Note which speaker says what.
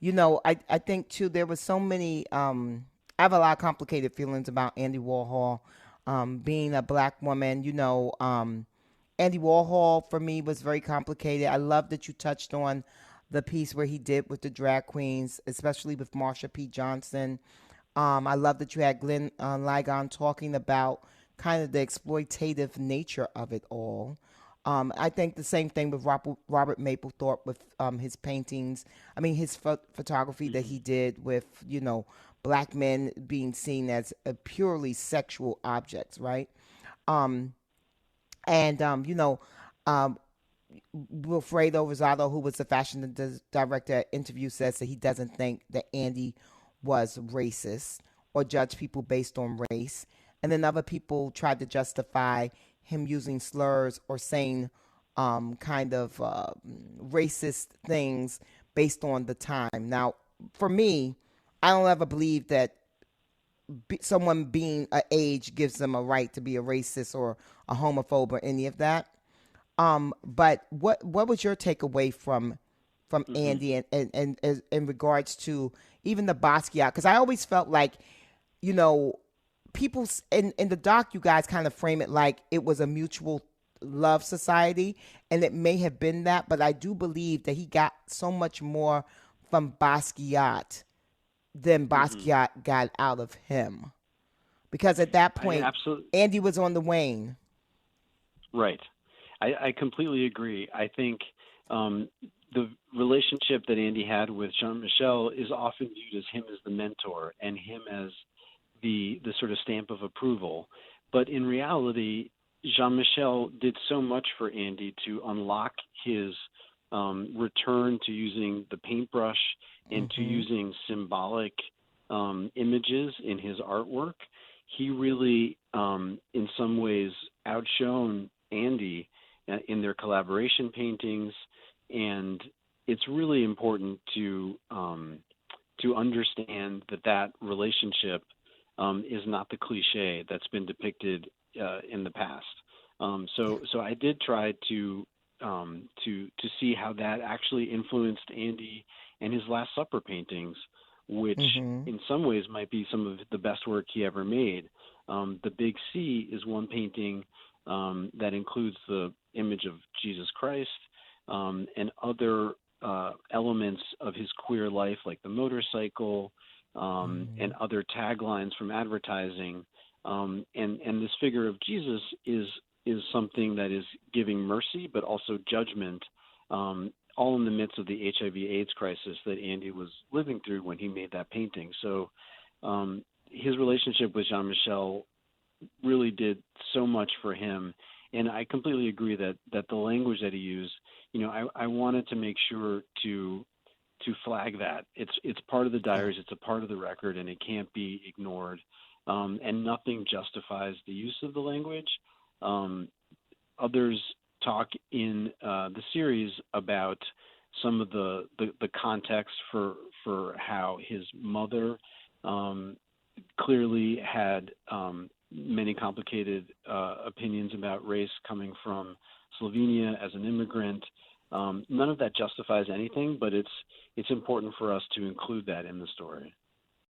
Speaker 1: I think too there was so many I have a lot of complicated feelings about Andy Warhol being a black woman. Andy Warhol for me was very complicated. I love that you touched on the piece where he did with the drag queens, especially with Marsha P. Johnson. I love that you had Glenn Ligon talking about kind of the exploitative nature of it all. I think the same thing with Robert Mapplethorpe with his paintings. I mean, his photography that
Speaker 2: Hmm.
Speaker 1: he did with, black men being seen as purely sexual objects, right? Um, and, um, Wilfredo Rosado, who was the fashion director at interview, says that he doesn't think that Andy was racist or judge people based on race. And then other people tried to justify him using slurs or saying kind of racist things based on the time. Now, for me, I don't ever believe that someone being a age gives them a right to be a racist or a homophobe or any of that. But what was your takeaway from
Speaker 2: Hmm.
Speaker 1: Andy and in regards to even the Basquiat? Because I always felt like, you know, people in the doc, you guys kind of frame it like it was a mutual love society, and it may have been that, but I do believe that he got so much more from Basquiat than
Speaker 2: Hmm.
Speaker 1: Basquiat got out of him. Because at that
Speaker 2: I
Speaker 1: point,
Speaker 2: absolutely
Speaker 1: Andy was on the wane.
Speaker 2: right. I completely agree. I think um, the relationship that Andy had with Jean Michel is often viewed as him as the mentor and him as the sort of stamp of approval. But in reality, Jean Michel did so much for Andy to unlock his return to using the paintbrush and to
Speaker 1: Mm-hmm.
Speaker 2: using symbolic images in his artwork. He really, in some ways, outshone Andy in their collaboration paintings, and it's really important to understand that that relationship is not the cliche that's been depicted in the past. So I did try to see how that actually influenced Andy and his Last Supper paintings, which
Speaker 1: Mm-hmm.
Speaker 2: in some ways might be some of the best work he ever made. The Big C is one painting that includes the image of Jesus Christ and other elements of his queer life, like the motorcycle and
Speaker 1: Mm-hmm.
Speaker 2: other taglines from advertising. And this figure of Jesus is something that is giving mercy, but also judgment, all in the midst of the HIV/AIDS crisis that Andy was living through when he made that painting. So his relationship with Jean Michel really did so much for him. And I completely agree that the language that he used, I wanted to make sure to flag that it's part of the
Speaker 1: Yeah.
Speaker 2: diaries, it's a part of the record, and it can't be ignored. And nothing justifies the use of the language. Um, Others talk in the series about some of the context for how his mother um, clearly had many complicated opinions about race coming from Slovenia as an immigrant. None of that justifies anything, but it's important for us to include that in the story.